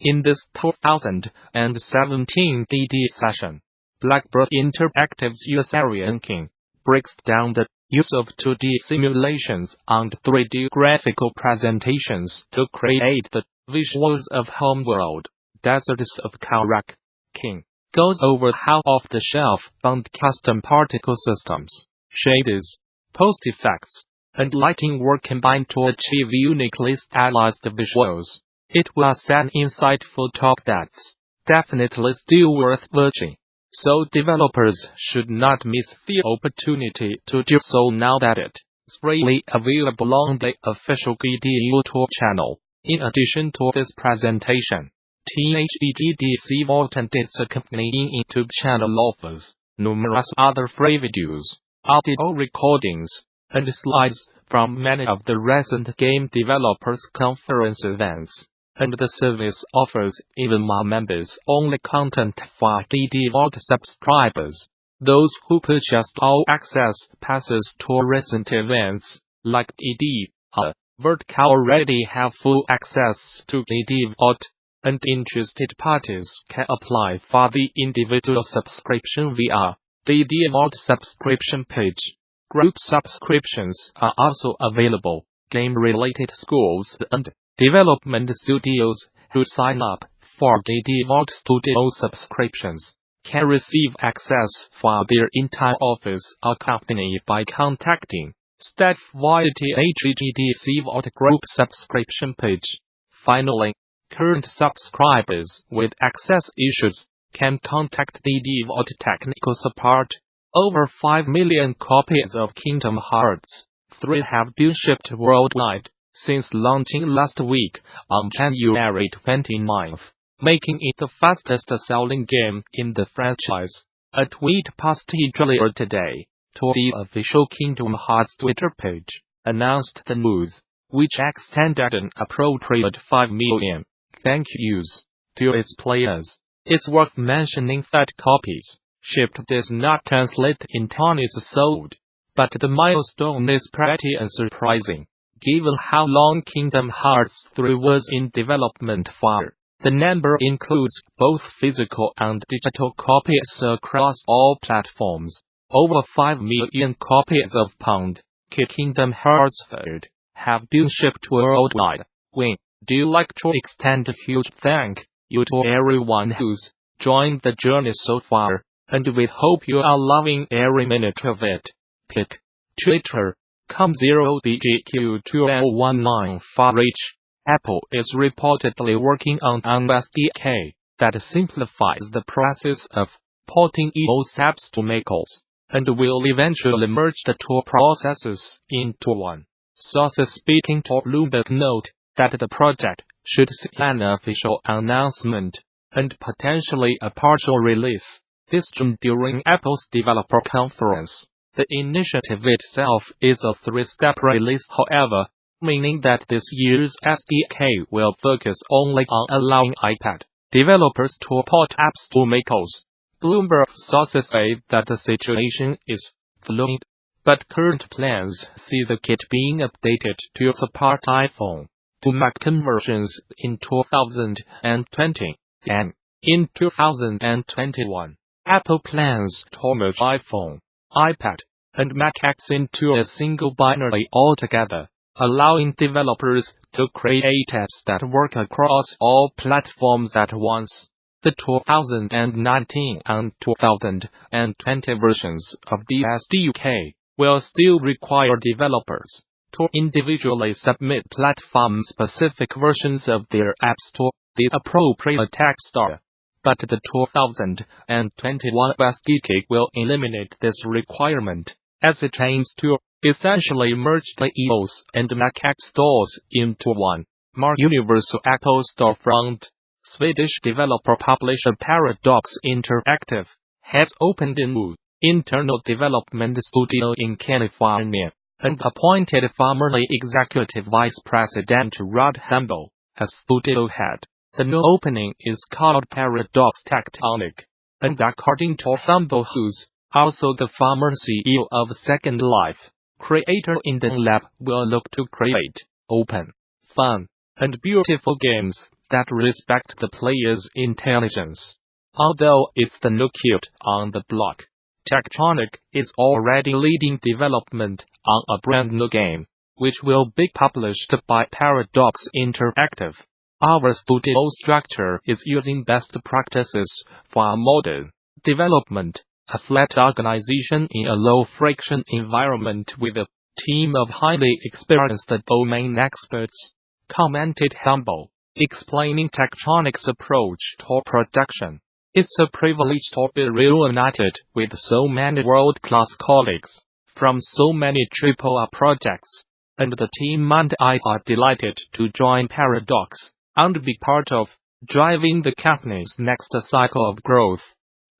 In this 2017 DD session, Blackbird Interactive's Usarian King breaks down the use of 2D simulations and 3D graphical presentations to create the visuals of Homeworld, Deserts of Kharak. King goes over how off-the-shelf bound custom particle systems, shaders, post-effects, and lighting were combined to achieve uniquely stylized visuals. It was an insightful talk that's definitely still worth watching, so developers should not miss the opportunity to do so now that it's freely available on the official GD YouTube channel. In addition to this presentation, THEGDC Vault and its accompanying YouTube channel offers numerous other free videos, audio recordings, and slides from many of the recent game developers conference events. And the service offers even more members-only content for DD Vault subscribers. Those who purchased all access passes to recent events, like DD Vault, already have full access to DD Vault, and interested parties can apply for the individual subscription via DD Vault subscription page. Group subscriptions are also available. Game-related schools and development studios who sign up for DD Vault Studio subscriptions can receive access for their entire office accompanied by contacting staff via THEGDC Vault Group subscription page. Finally, current subscribers with access issues can contact DD Vault technical support. Over 5 million copies of Kingdom Hearts 3 have been shipped worldwide since launching last week on January 29th, making it the fastest-selling game in the franchise. A tweet posted earlier today to the official Kingdom Hearts Twitter page announced the news, which extended an appropriate 5 million thank yous to its players. It's worth mentioning that copies shipped does not translate into units sold, but the milestone is pretty unsurprising, given how long Kingdom Hearts 3 was in development for. The number includes both physical and digital copies across all platforms. Over 5 million copies of Kingdom Hearts 3 have been shipped worldwide. Would you like to extend a huge thank you to everyone who's joined the journey so far, and we hope you are loving every minute of it. Pick Twitter.com0DGQ2019 for each. Apple is reportedly working on an SDK that simplifies the process of porting iOS apps to macOS, and will eventually merge the two processes into one. Sources speaking to Bloomberg note that the project should see an official announcement and potentially a partial release this June during Apple's developer conference. The initiative itself is a 3-step release, however, meaning that this year's SDK will focus only on allowing iPad developers to port apps to macOS. Bloomberg sources say that the situation is fluid, but current plans see the kit being updated to support iPhone to Mac conversions in 2020, and in 2021. Apple plans to merge iPhone, iPad, and Mac apps into a single binary altogether, allowing developers to create apps that work across all platforms at once. The 2019 and 2020 versions of the SDK will still require developers to individually submit platform-specific versions of their apps to the appropriate app store. But the 2021 SDK will eliminate this requirement, as it aims to essentially merge the iOS and Mac app stores into one more universal Apple storefront. Swedish developer-publisher Paradox Interactive has opened a new internal development studio in California, and appointed formerly Executive Vice President Rod Humble as studio head. The new opening is called Paradox Tectonic, and according to Humble, who's also the former CEO of Second Life, Creator in the lab will look to create open, fun, and beautiful games that respect the player's intelligence. Although it's the new kid on the block, Tectonic is already leading development on a brand new game, which will be published by Paradox Interactive. Our studio structure is using best practices for modern development, a flat organization in a low-friction environment with a team of highly experienced domain experts, commented Humble, explaining Tectonic's approach to production. It's a privilege to be reunited with so many world-class colleagues from so many AAA projects, and the team and I are delighted to join Paradox and be part of driving the company's next cycle of growth.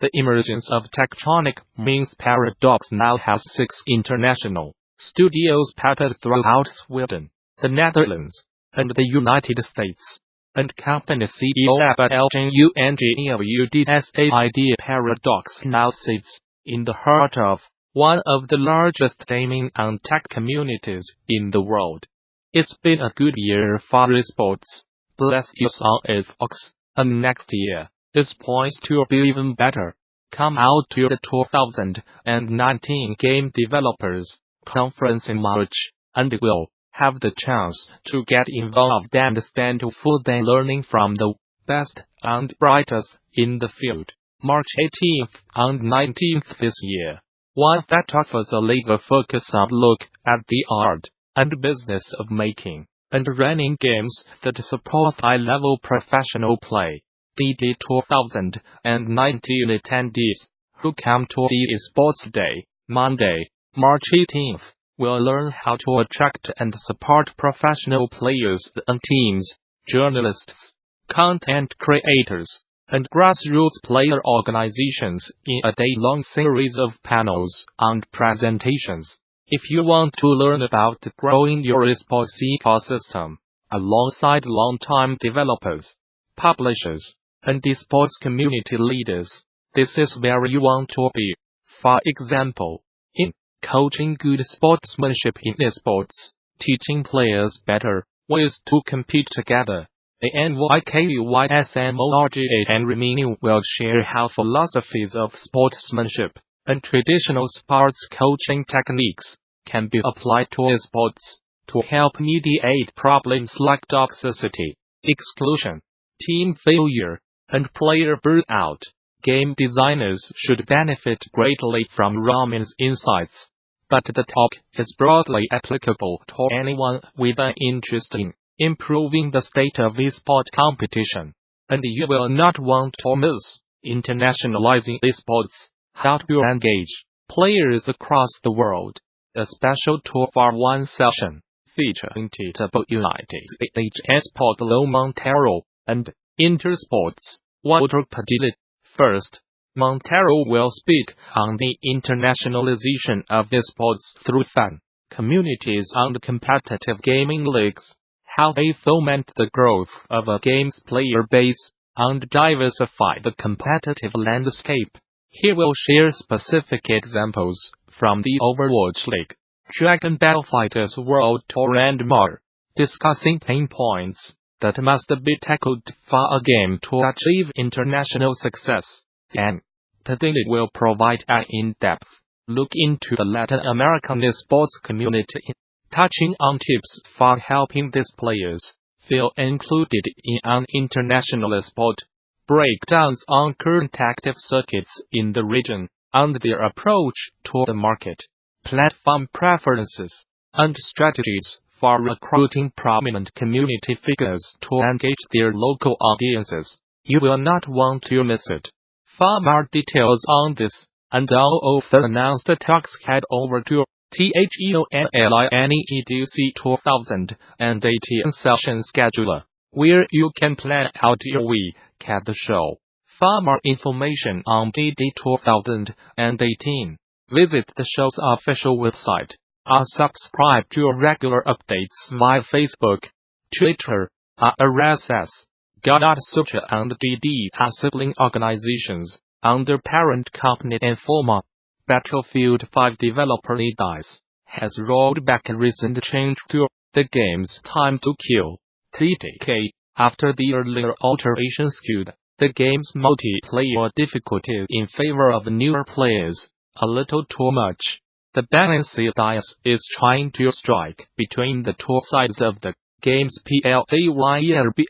The emergence of Tectonic means Paradox now has 6 international studios peppered throughout Sweden, the Netherlands, and the United States. And company CEO Abba Lgunevudsaid Paradox now sits in the heart of one of the largest gaming and tech communities in the world. It's been a good year for esports. Bless you on Xbox, and next year is poised to be even better. Come out to the 2019 Game Developers Conference in March, and we'll have the chance to get involved and spend a full day learning from the best and brightest in the field. March 18th and 19th this year. One that offers a laser-focused look at the art and business of making and running games that support high-level professional play. The 2019 attendees who come to the Esports Day, Monday, March 18th, will learn how to attract and support professional players and teams, journalists, content creators, and grassroots player organizations in a day-long series of panels and presentations. If you want to learn about growing your esports ecosystem alongside long-time developers, publishers, and esports community leaders, this is where you want to be. For example, in coaching good sportsmanship in esports, teaching players better ways to compete together, the NYKUYSMORGA Henry Meaning will share how philosophies of sportsmanship and traditional sports coaching techniques can be applied to esports to help mediate problems like toxicity, exclusion, team failure, and player burnout. Game designers should benefit greatly from Ramin's insights, but the talk is broadly applicable to anyone with an interest in improving the state of esports competition, and you will not want to miss Internationalizing Esports, How to Engage Players Across the World, a special 2-for-1 session featuring TW United HS Pablo Montero and Intersports Walter Padilla. First, Montero will speak on the internationalization of esports through fan communities and competitive gaming leagues, how they foment the growth of a game's player base and diversify the competitive landscape. He will share specific examples from the Overwatch League, Dragon Ball FighterZ World Tour and more, discussing pain points that must be tackled for a game to achieve international success. Then, Padilla will provide an in-depth look into the Latin American esports community, touching on tips for helping these players feel included in an international sport, breakdowns on current active circuits in the region, and their approach to the market, platform preferences, and strategies for recruiting prominent community figures to engage their local audiences. You will not want to miss it. For more details on this and all of the announced talks, head over to THEONLINEDC 2018 session scheduler, where you can plan out your week at the show. For more information on DD 2018, visit the show's official website, or subscribe to regular updates via Facebook, Twitter, RSS. Gamasutra and DD are sibling organizations under parent company Informa. Battlefield 5 developer DICE has rolled back a recent change to the game's time to kill (TTK) After the earlier alterations skewed the game's multiplayer difficulty in favor of newer players a little too much, the balanced dice is trying to strike between the two sides of the game's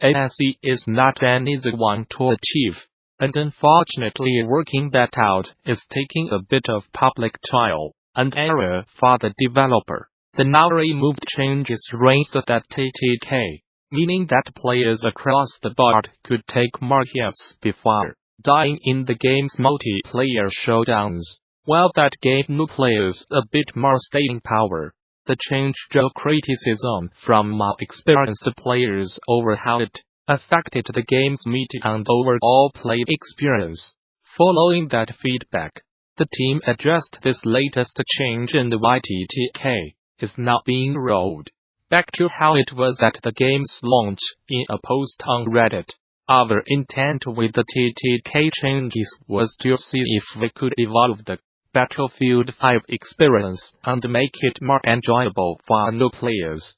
balance is not an easy one to achieve, and unfortunately working that out is taking a bit of public trial and error for the developer. The now removed changes raised that TTK, meaning that players across the board could take more hits before dying in the game's multiplayer showdowns, while that gave new players a bit more staying power. The change drew criticism from more experienced players over how it affected the game's meter and overall play experience. Following that feedback, the team addressed this latest change and YTTK is now being rolled back to how it was at the game's launch in a post on Reddit. Our intent with the TTK changes was to see if we could evolve the Battlefield 5 experience and make it more enjoyable for new players.